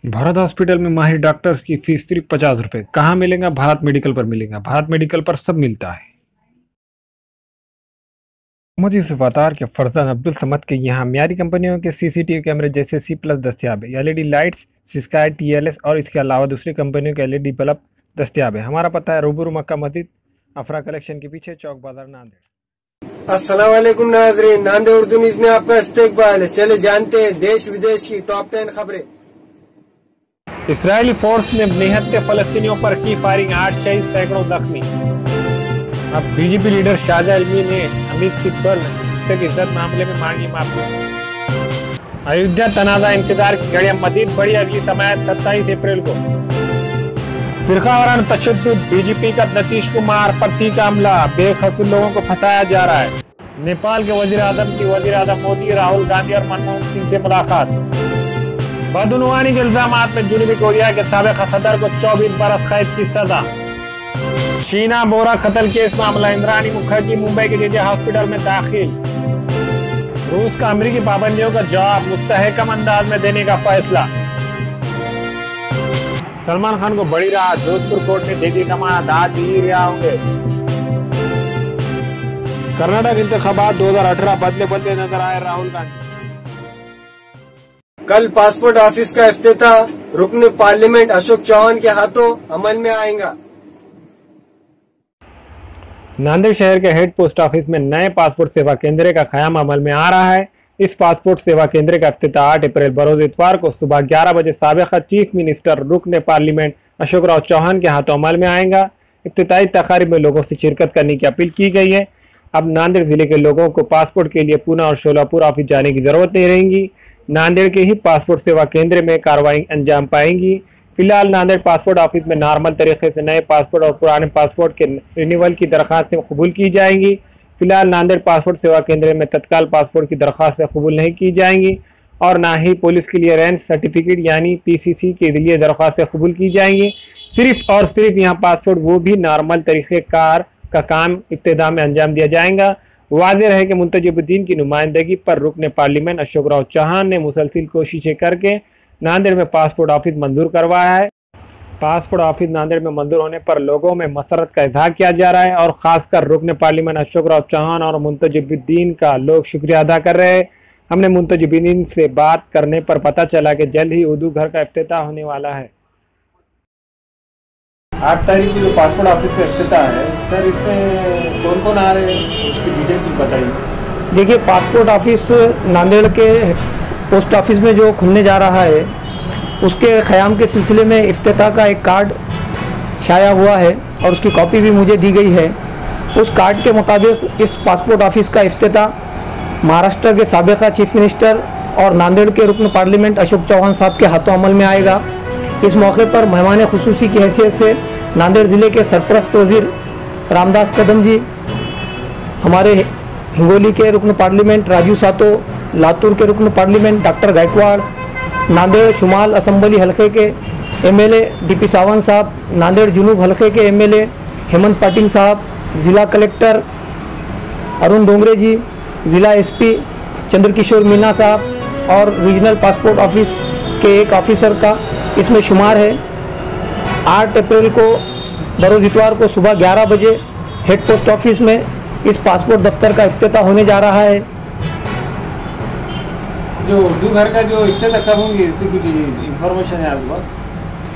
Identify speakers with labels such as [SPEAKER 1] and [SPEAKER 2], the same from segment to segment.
[SPEAKER 1] Bharat hospital में माहिर doctors की फीस सिर्फ 50 रुपए। कहाँ मिलेगा? भारत मेडिकल पर मिलेगा। भारत मेडिकल पर सब मिलता है। मोहम्मद यूसुफ अतार के फरजान अब्दुल समद के यहाँ म्यारी कंपनियों के सीसीटीवी कैमरे जैसे C+ दस्तियाब है। एलईडी लाइट्स, स्काई TLS और इसके अलावा दूसरी कंपनियों के एलईडी बल्ब दस्तियाब है। हमारा पता है रूबरू मक्का मस्जिद, अफरा कलेक्शन के पीछे, चौक बाजार, नांदेड़।
[SPEAKER 2] अस्सलाम वालेकुम नाज़रीन, नांदेड़ उर्दू न्यूज़ में आपका इस्तकबाल है। चले जानते हैं देश विदेश की टॉप 10 खबरें।
[SPEAKER 1] इसराइली फोर्स ने निहत्ते फलस्तीनियों पर की फायरिंग, 8 शहीद, सैकड़ों जख्मी। अब बीजेपी लीडर शाहजहां इल्मी ने अमित सिब्बल तक इज्जत मामले में मांगी माफी। अयोध्या तनाजा इंतजार की घड़ियां मजीद बढ़ी, अगली समाअत 27 अप्रैल को। फिरकावाराना तशद्दुद, बीजेपी का नीतीश कुमार पर तीखा हमला, बेकसूर लोगों को फंसाया जा रहा है। नेपाल के वजीर आजम की वजीर आजम मोदी, राहुल गांधी और मनमोहन सिंह से मुलाकात। बदउनवानी के इल्जामात में जनूबी कोरिया के साबिक सदर को 24 बरस कैद की सजा। शीना बोरा कत्ल केस मामला, इंद्राणी मुखर्जी मुंबई के जेजे हॉस्पिटल में दाखिल। रूस का अमेरिकी पाबंदियों का जवाब मुस्तहकम अंदाज में देने का फैसला। सलमान खान को बड़ी राहत, जोधपुर कोर्ट ने दे दी जमानत, आज ही रिहा होंगे। कर्नाटक इंतखाबात 2018 बदले बदले नजर आए राहुल गांधी।
[SPEAKER 2] कल पासपोर्ट ऑफिस का इफ्तिताह रुकन पार्लियामेंट अशोक चौहान के हाथों अमल में आएगा।
[SPEAKER 1] नांदेड़ शहर के हेड पोस्ट ऑफिस में नए पासपोर्ट सेवा केंद्र का क़याम अमल में आ रहा है। इस पासपोर्ट सेवा केंद्र का इफ्तिताह 8 अप्रैल बरोज इतवार को सुबह 11 बजे साबिक़ा चीफ मिनिस्टर रुकन पार्लियामेंट अशोक राव चौहान के हाथों अमल में आएगा। इफ्तिताही तकारीब में लोगों से शिरकत करने की अपील की गई है। अब नांदेड़ जिले के लोगों को पासपोर्ट के लिए पूना और शोलापुर ऑफिस जाने की जरूरत नहीं रहेगी। नांदेड़ के ही पासपोर्ट सेवा केंद्र में कार्रवाई अंजाम पाएंगी। फिलहाल नांदेड़ पासपोर्ट ऑफिस में नॉर्मल तरीके से नए पासपोर्ट और पुराने पासपोर्ट के रिन्यूअल की दरखास्तें कबूल की जाएंगी। फिलहाल नांदेड़ पासपोर्ट सेवा केंद्र में तत्काल पासपोर्ट की दरखास्तें कबूल नहीं की जाएंगी और ना ही पुलिस क्लियरेंस सर्टिफिकेट यानी PCC के लिए दरखास्तें कबूल की जाएंगी। सिर्फ और सिर्फ यहाँ पासपोर्ट वो भी नॉर्मल तरीक़ेकार का काम इब्तिदा में अंजाम दिया जाएगा। वाज़ेह रहे कि मुंतजबुद्दीन की नुमाइंदगी पर रुकन पार्लियामेंट अशोक राव चौहान ने मुसलसिल कोशिशें करके नांदेड़ में पासपोर्ट ऑफिस मंजूर करवाया है। पासपोर्ट ऑफिस नांदेड़ में मंजूर होने पर लोगों में मसरत का इजहार किया जा रहा है और ख़ासकर रुकन पार्लियामेंट अशोक राव चौहान और मुंतजबुद्दीन का लोग शुक्रिया अदा कर रहे हैं। हमने मुंतजबुद्दीन से बात करने पर पता चला कि जल्द ही उर्दू घर का इफ्तिताह होने वाला है। 8 तारीख को जो पासपोर्ट ऑफिस का इफ्तिताह है सर, इसमें कौन कौन आ रहे हैं, उसकी डिटेल बताइए।
[SPEAKER 3] देखिए, पासपोर्ट ऑफिस नांदेड़ के पोस्ट ऑफिस में जो खुलने जा रहा है उसके क़याम के सिलसिले में इफ्तिताह का एक कार्ड शाया हुआ है और उसकी कॉपी भी मुझे दी गई है। उस कार्ड के मुताबिक इस पासपोर्ट ऑफिस का इफ्तिताह महाराष्ट्र के साबिक़ा चीफ मिनिस्टर और नांदेड़ के रुकन पार्लियामेंट अशोक चौहान साहब के हाथों अमल में आएगा। इस मौके पर मेहमान खुसूसी की हैसियत से नांदेड़ ज़िले के सरपरस्त वज़ीर रामदास कदम जी, हमारे हिंगोली के रुकन पार्लियामेंट राजू सातो, लातूर के रुकन पार्लियामेंट डॉक्टर गायकवाड़, नांदेड़ शुमाल असम्बली हलके के MLA DP सावंत साहब, नांदेड़ जुनूब हलके के MLA हेमंत पाटिल साहब, ज़िला कलेक्टर अरुण डोंगरे जी, ज़िला SP चंद्रकिशोर मीना साहब और रीजनल पासपोर्ट ऑफिस के एक ऑफिसर का इसमें शुमार है। 8 अप्रैल को बरोज़ इतवार को सुबह 11 बजे हेड पोस्ट ऑफिस में इस पासपोर्ट दफ्तर का इफ्तिताह होने जा रहा है।
[SPEAKER 1] जो उर्दू घर का जो इफ्तिताह कब होंगे, इसकी कुछ इंफॉर्मेशन है आपके पास?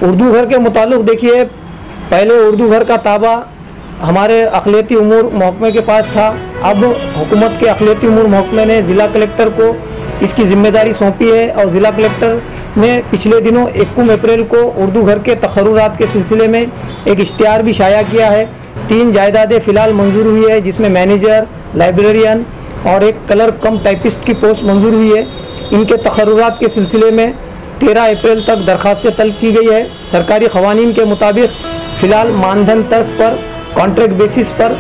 [SPEAKER 3] उर्दू घर के मुताल्लिक देखिए, पहले उर्दू घर का ताबा हमारे अक़लियती उमूर महकमे के पास था। अब हुकूमत के अक़लियती उमूर महकमे ने ज़िला कलेक्टर को इसकी ज़िम्मेदारी सौंपी है और ज़िला कलेक्टर ने पिछले दिनों 21 अप्रैल को उर्दू घर के तक़र्रुरात के सिलसिले में एक इश्तिहार भी शाया किया है। 3 जायदादें फ़िलहाल मंजूर हुई है, जिसमें मैनेजर, लाइब्रेरियन और एक कलर कम टाइपिस्ट की पोस्ट मंजूर हुई है। इनके तक़र्रुरात के सिलसिले में 13 अप्रैल तक दरखास्तें तलब की गई है। सरकारी क़वानीन के मुताबिक फ़िलहाल मानधन तर्ज पर कॉन्ट्रैक्ट बेसिस पर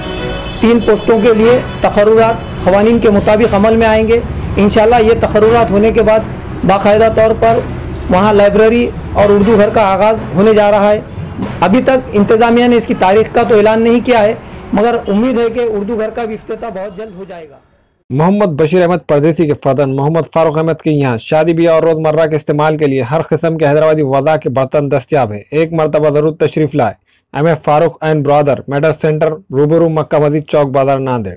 [SPEAKER 3] 3 पोस्टों के लिए तक़र्रुरात क़वानीन के मुताबिक अमल में आएंगे। इंशाल्लाह ये तक़र्रुरात होने के बाद बाकायदा तौर पर वहाँ लाइब्रेरी और उर्दू घर का आगाज़ होने जा रहा है। अभी तक इंतज़ामिया ने इसकी तारीख़ का तो ऐलान नहीं किया है, मगर उम्मीद है कि उर्दू घर का भी इफ्तिताह बहुत जल्द हो जाएगा।
[SPEAKER 1] मोहम्मद बशीर अहमद परदेसी के फदन मोहम्मद फारूक अहमद के यहाँ शादी ब्याह और रोजमर्रा के इस्तेमाल के लिए हर किस्म के हैदराबादी वज़ा के बर्तन दस्तियाब है। एक मरतबा जरूर तशरीफ लाए। M Farooq and brother medal centre, रूबरू मक्का मस्जिद चौक बाजार, नांदेड़।